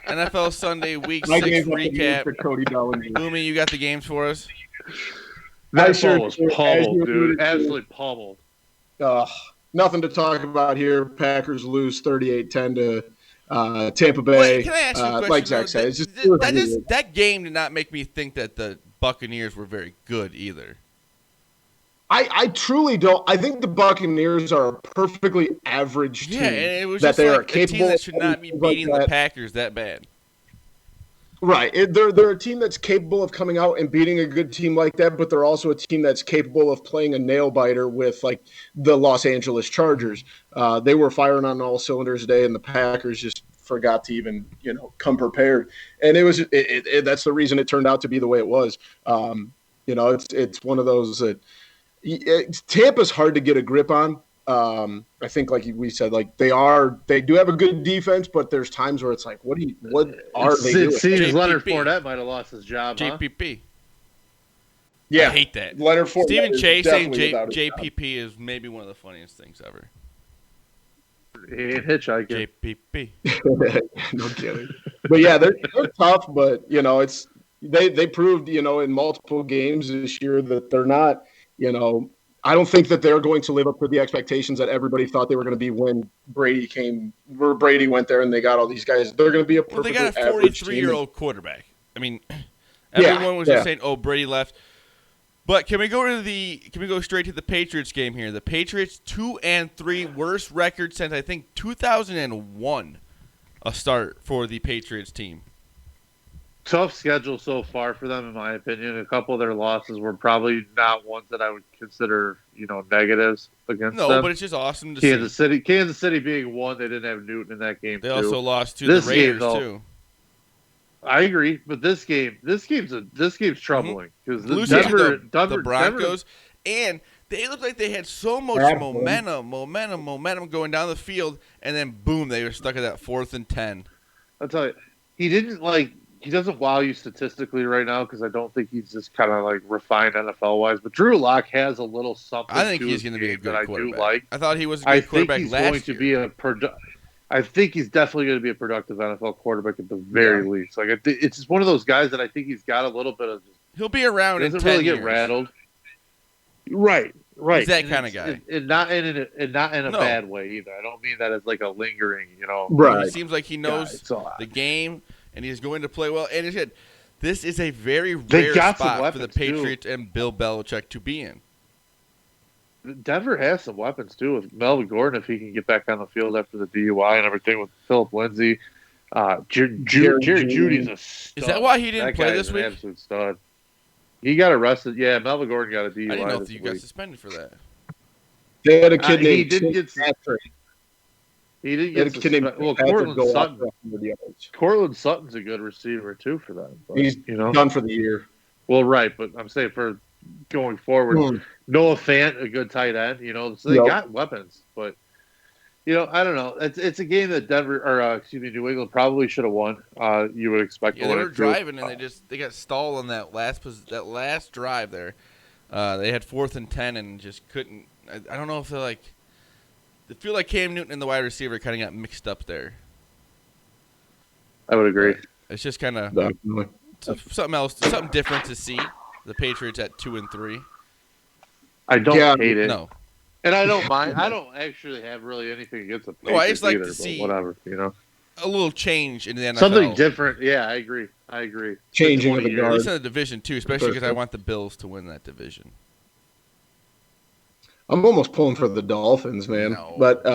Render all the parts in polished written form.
NFL Sunday Week My 6 game's up to you recap. for Cody Bellinger. Boomy, you got the games for us? I That sure ball was do. As pummeled, you dude. alluded to. Absolutely pummeled. Nothing to talk about here. Packers lose 38-10 to Tampa Bay. Wait, can I ask you a question? Like Zach though? said, it's just That game did not make me think that the Buccaneers were very good either. I truly don't. I think the Buccaneers are a perfectly average team. Yeah, and it was that just they are like a team capable that should not be of beating the that. Packers that bad. Right. They're a team that's capable of coming out and beating a good team like that, but they're also a team that's capable of playing a nail biter with like the Los Angeles Chargers. They were firing on all cylinders today, and the Packers just forgot to even come prepared. And it was that's the reason it turned out to be the way it was. It's one of those that Tampa's hard to get a grip on. I think, like we said, like they do have a good defense, but there's times where it's like, what are they doing? It seems JPP. Leonard Fournette might have lost his job. JPP. Yeah, I hate that. Leonard Fournette Stephen is Chase saying definitely without his job. JPP is maybe one of the funniest things ever. He ain't hitchhiking. JPP. No kidding. But yeah, they're tough, but they proved in multiple games this year that they're not. I don't think that they're going to live up to the expectations that everybody thought they were going to be when Brady went there and they got all these guys. They're going to be a perfectly they got a average 43-year-old quarterback. I mean, everyone was just saying, "Oh, Brady left." But can we go straight to the Patriots game here? The Patriots 2-3, worst record since I think 2001. A start for the Patriots team. Tough schedule so far for them, in my opinion. A couple of their losses were probably not ones that I would consider, negatives against them. No, but it's just awesome to see. Kansas City being one, they didn't have Newton in that game. They also lost to the Raiders too. I agree, but this game's troubling because the Broncos, and they looked like they had so much momentum going down the field, and then boom, they were stuck at that 4th and 10. I'll tell you, he doesn't wow you statistically right now because I don't think he's just kind of like refined NFL wise. But Drew Lock has a little something. I think he's going to be a good quarterback. I thought he was a good quarterback last year. I think he's definitely going to be a productive NFL quarterback at the very least. Like it's just one of those guys that I think he's got a little bit of. He'll be around in 10 really years. Get rattled. Right. He's that kind of guy, and not in a bad way either. I don't mean that as like a lingering, Right. He seems like he knows the game, and he's going to play well. And he said, this is a very rare spot for the Patriots and Bill Belichick to be in. Denver has some weapons too with Melvin Gordon if he can get back on the field after the DUI and everything with Philip Lindsay. Jerry Judy's a stud. Is that why he didn't play this week? Absolute stud. He got arrested. Yeah, Melvin Gordon got a DUI. I didn't know if you got suspended for that. They had a kid named He didn't get Cortland Sutton's a good receiver too for them. But, he's done for the year. Well, right, but I'm saying for going forward, Noah Fant, a good tight end. So they got weapons, but I don't know. It's a game that New England probably should have won. You would expect. Yeah, they were driving and they got stalled on that last drive there. They had 4th and 10 and just couldn't. I don't know if they're like. They feel like Cam Newton and the wide receiver kind of got mixed up there. I would agree. It's just kind of something else, something different to see. The Patriots at 2-3. I don't hate it. No. And I don't mind. I don't actually have really anything against the Patriots I just like either, to see whatever, a little change in the NFL. Something different. Yeah, I agree. Changing of the guard. At least in the division too, especially because I want the Bills to win that division. I'm almost pulling for the Dolphins, man. No. But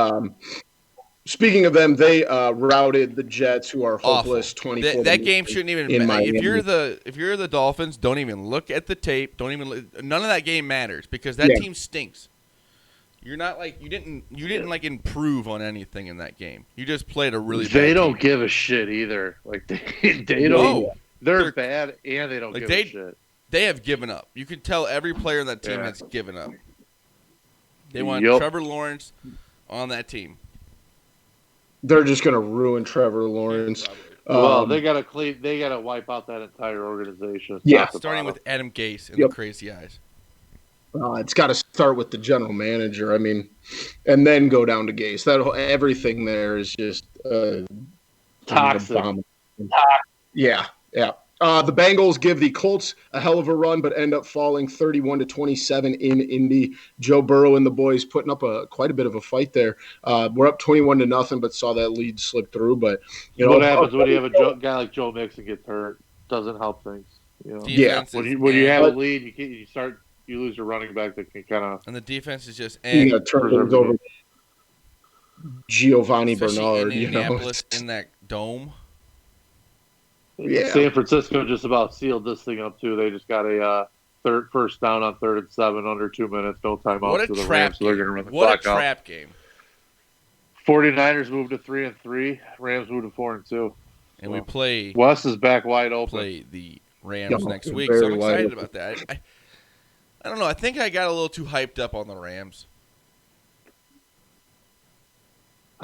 speaking of them, they routed the Jets, who are hopeless. 24. That game shouldn't even matter. If you're the Dolphins, don't even look at the tape. None of that game matters because that team stinks. You're not like you didn't like improve on anything in that game. You just played a really bad They don't team. give a shit either. Like they don't. They're bad and they don't give a shit. They have given up. You can tell every player on that team has given up. They want Trevor Lawrence on that team. They're just going to ruin Trevor Lawrence. Well, they got to wipe out that entire organization. Yeah, starting with Adam Gase and the crazy eyes. It's got to start with the general manager. I mean, and then go down to Gase. Everything there is just toxic. Yeah. The Bengals give the Colts a hell of a run, but end up falling 31-27 in Indy. Joe Burrow and the boys putting up quite a bit of a fight there. We're up 21-0, but saw that lead slip through. But what happens when you have a guy like Joe Mixon gets hurt? Doesn't help things. Defense when you have a lead, you lose your running back that can kind of. And the defense is just turn things over. Giovanni Bernard, in Indianapolis in that dome. Yeah. San Francisco just about sealed this thing up too. They just got a first down on 3rd and 7 under 2 minutes, no timeout. What a trap game! What a trap game! 49ers moved to 3-3. Rams moved to 4-2. And we play. Wes is back wide open. Play the Rams next week, so I'm excited about that. I don't know. I think I got a little too hyped up on the Rams.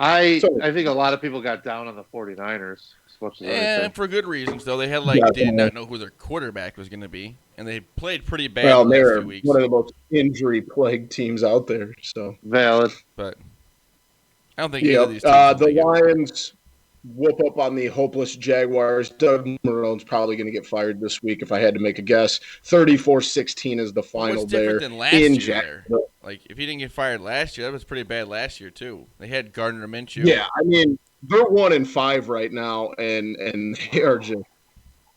I think a lot of people got down on the 49ers. And for good reasons, though. They had did not know who their quarterback was going to be, and they played pretty bad the last 2 weeks. One of the most injury-plagued teams out there. So valid, but I don't think either of these teams. The Lions whoop up on the hopeless Jaguars. Doug Marone's probably going to get fired this week, if I had to make a guess. 34-16 is the final there in Jacksonville. Like, if he didn't get fired last year, that was pretty bad last year too. They had Gardner Minshew. Yeah, I mean, they're 1-5 right now, and they are just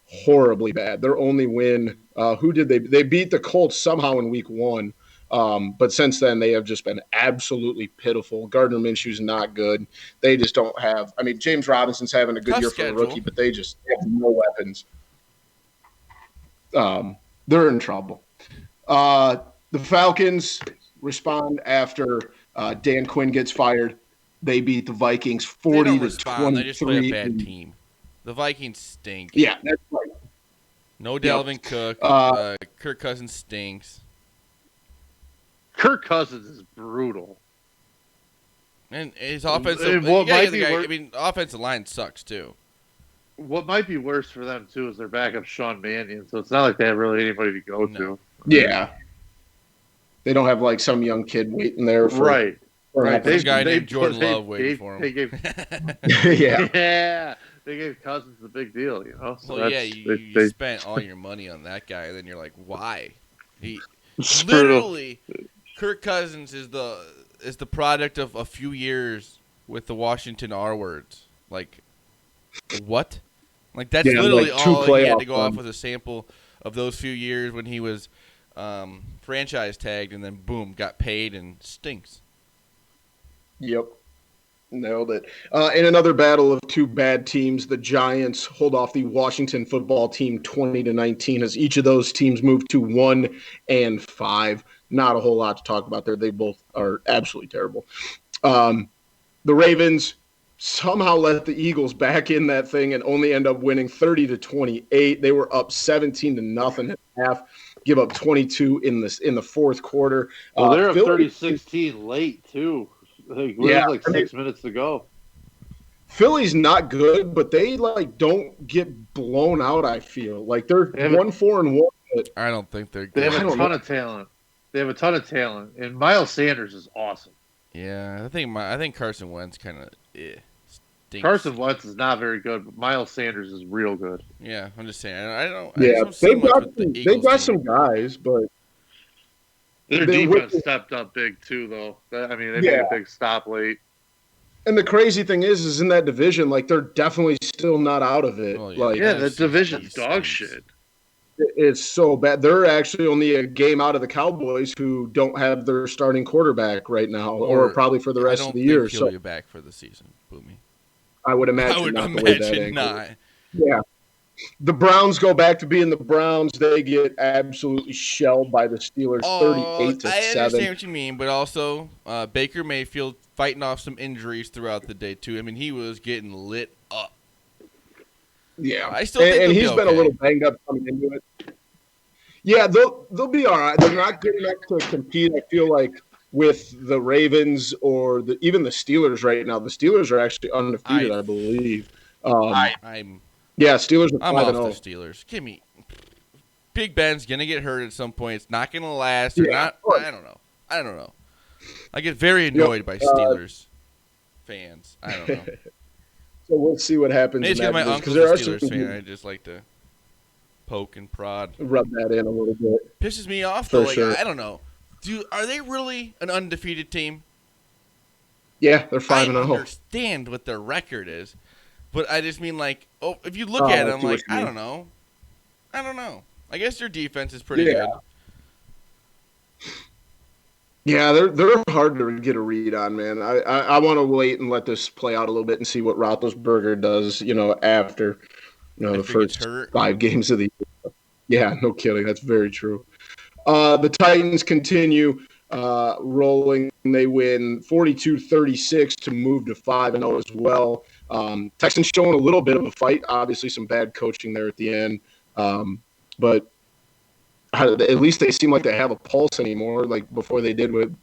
horribly bad. Their only win, who did they beat the Colts somehow in week 1. But since then, they have just been absolutely pitiful. Gardner Minshew's not good. They just don't have – I mean, James Robinson's having a good year for a rookie, but they just have no weapons. They're in trouble. The Falcons respond after Dan Quinn gets fired. They beat the Vikings 40-23. They just play a bad team. The Vikings stink. Yeah, that's right. No Dalvin Cook. Kirk Cousins stinks. Kirk Cousins is brutal. And his offensive offensive line sucks too. What might be worse for them too is their backup Sean Mannion, so it's not like they have really anybody to go to. Yeah. They don't have some young kid waiting there for Right. There's a guy named Jordan Love waiting for him. Yeah. They gave Cousins the big deal, So you spent all your money on that guy, and then you're like, why? Literally, Kirk Cousins is the product of a few years with the Washington R words. Like, what? Like, that's literally all he had to go off with a sample of those few years when he was franchise tagged, and then boom, got paid and stinks. Yep. Nailed it. In another battle of two bad teams, the Giants hold off the Washington football team 20-19 as each of those teams move to 1-5. Not a whole lot to talk about there. They both are absolutely terrible. The Ravens somehow let the Eagles back in that thing and only end up winning 30-28. They were up 17-0 at half. Give up 22 in the fourth quarter. Well, they're up 30-16 late too. Like 6 minutes to go. Philly's not good, but they don't get blown out. I feel like they're 1-4-1. I don't think they're good. They have a ton of talent. They have a ton of talent, and Miles Sanders is awesome. Yeah, I think Carson Wentz kind of stinks. Carson Wentz is not very good, but Miles Sanders is real good. Yeah, I'm just saying. They've got some guys, but. Their defense stepped up big too, though. I mean, they made a big stop late. And the crazy thing is in that division, they're definitely still not out of it. Well, the division's dog shit. It's so bad. They're actually only a game out of the Cowboys, who don't have their starting quarterback right now, or probably for the rest of the year. He'll be back for the season, Boomy. I would imagine not. Yeah. The Browns go back to being the Browns. They get absolutely shelled by the Steelers, 38-7. I understand what you mean, but also Baker Mayfield fighting off some injuries throughout the day too. I mean, he was getting lit up. Yeah, I still think and he's been a little banged up coming into it. Yeah, they'll be all right. They're not good enough to compete, I feel like, with the Ravens or even the Steelers right now. The Steelers are actually undefeated, I believe. Yeah, Steelers are 5-0. I'm off the Steelers. Give me. Big Ben's gonna get hurt at some point. It's not gonna last or not. I don't know. I get very annoyed by Steelers fans. I don't know. So we'll see what happens. Maybe it's because my uncle's a Steelers fan. I just like to poke and prod. Rub that in a little bit. Pisses me off, though. Like, sure. I don't know. Are they really an undefeated team? Yeah, they're 5-0. I understand what their record is, but I just mean, like, if you look at it, I'm like, I don't know. I guess their defense is pretty good. Yeah, they're hard to get a read on, man. I want to wait and let this play out a little bit and see what Roethlisberger does, after the first 5 games of the year. Yeah, no kidding. That's very true. The Titans continue rolling. They win 42-36 to move to 5-0 as well. Texans showing a little bit of a fight. Obviously, some bad coaching there at the end. But at least they seem like they have a pulse anymore, like before they did with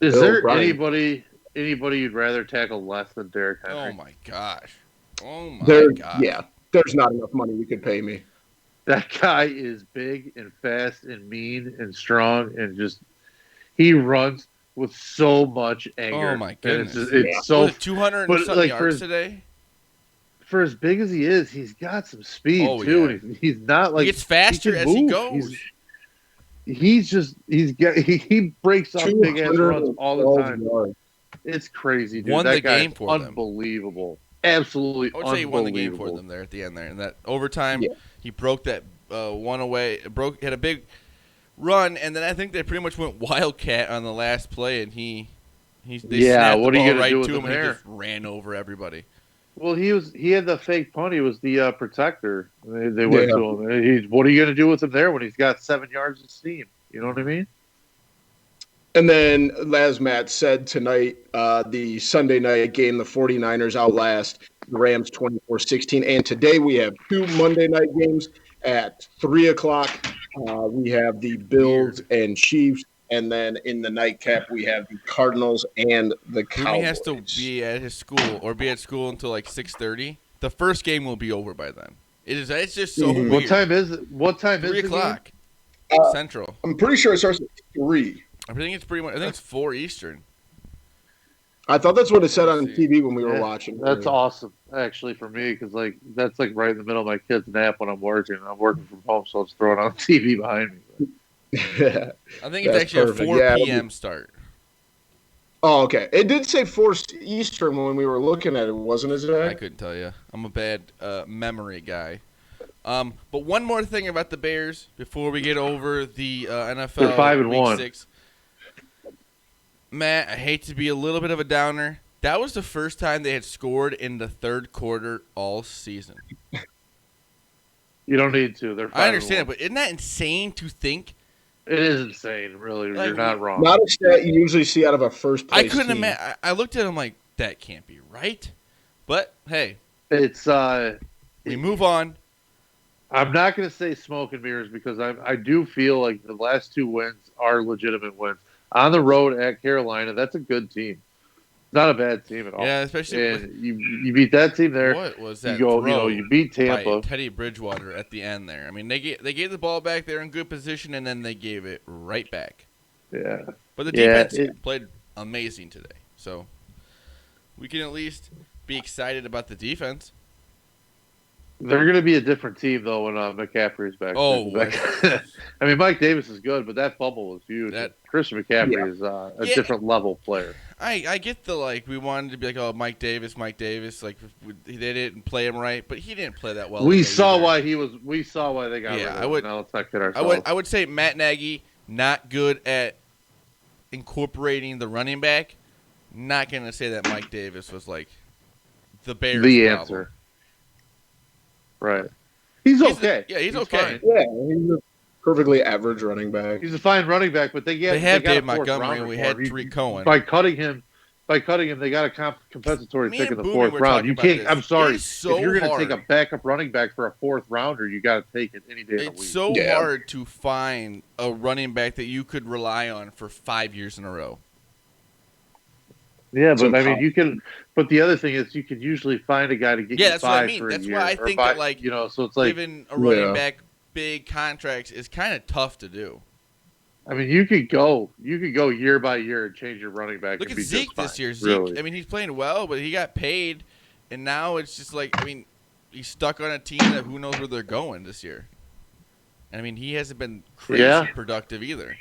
Is there anybody you'd rather tackle less than Derrick Henry? Oh, my gosh. Gosh. Yeah, there's not enough money you could pay me. That guy is big and fast and mean and strong and just he runs with so much anger. Oh my goodness! It's so 200 and something yards today. For as big as he is, he's got some speed too. Yeah. He's not like he gets faster as he goes. He breaks up big ass runs all the time. Yards. It's crazy, dude. Won that the game for them. Unbelievable. Absolutely unbelievable. I would say he won the game for them there at the end there. In that overtime, he broke that one away. Had a big run, and then I think they pretty much went wildcat on the last play, and they snapped what the are you ball right do to him, and he just ran over everybody. Well, he had the fake punt. He was the protector. They went to him. What are you going to do with him there when he's got 7 yards of steam? You know what I mean? And then, as Matt said tonight, the Sunday night game, the 49ers outlast the Rams 24-16. And today we have 2 Monday night games at 3 o'clock. We have the Bills and Chiefs. And then in the nightcap, we have the Cardinals and the Cowboys. He has to be at his school or be at school until like 6:30. The first game will be over by then. It's just so weird. What time is it? 3 o'clock Central. I'm pretty sure it starts at 3. I think it's 4 Eastern. I thought that's what it said on TV when we were watching. That's awesome, actually, for me, because that's right in the middle of my kid's nap when I'm working. I'm working from home, so it's throwing on TV behind me. I think it's actually a 4 p.m. start. Oh, okay. It did say 4 Eastern when we were looking at it, wasn't it, Zach? I couldn't tell you. I'm a bad memory guy. But one more thing about the Bears before we get over the NFL. They're 5-1. Week 6. Matt, I hate to be a little bit of a downer. That was the first time they had scored in the third quarter all season. You don't need to. They're 5-1. I understand, but isn't that insane to think? It is insane, really. You're not wrong. Not a stat you usually see out of a first place I couldn't imagine. I looked at him like, that can't be right. But, hey. It's we move on. I'm not going to say smoke and mirrors because I do feel like the last 2 wins are legitimate wins. On the road at Carolina, that's a good team. Not a bad team at all. Yeah, especially and you beat that team there. What was that? You beat Tampa. By Teddy Bridgewater at the end there. I mean, they gave the ball back there in good position, and then they gave it right back. Yeah. But the defense played amazing today. So we can at least be excited about the defense. They're going to be a different team, though, when McCaffrey's back. Oh, I mean, Mike Davis is good, but that fumble was huge. Christian McCaffrey is a different level player. I get we wanted to be like, oh, Mike Davis. Like, they didn't play him right, but he didn't play that well. We saw why they got rid of him. Now let's not kid ourselves. I would say Matt Nagy, not good at incorporating the running back. Not going to say that Mike Davis was like the Bears' problem. Answer. Right. He's okay. He's okay. Fine. Yeah, he's a perfectly average running back. He's a fine running back, but they have Dave Montgomery and we had Tariq Cohen. By cutting him, they got a compensatory pick in the 4th round. You can't. I'm sorry. If you're going to take a backup running back for a 4th rounder, you got to take it any day of the week. It's so hard to find a running back that you could rely on for 5 years in a row. Yeah, but I mean, you can. But the other thing is, you can usually find a guy to get you 5 that's what I mean. for a that's year. Why I think that so it's like giving a running back big contracts is kind of tough to do. I mean, you could go year by year and change your running back. Look at Zeke this year. Zeke, really. I mean, he's playing well, but he got paid, And now it's just like, I mean, he's stuck on a team that who knows where they're going this year. And I mean, he hasn't been crazy productive either.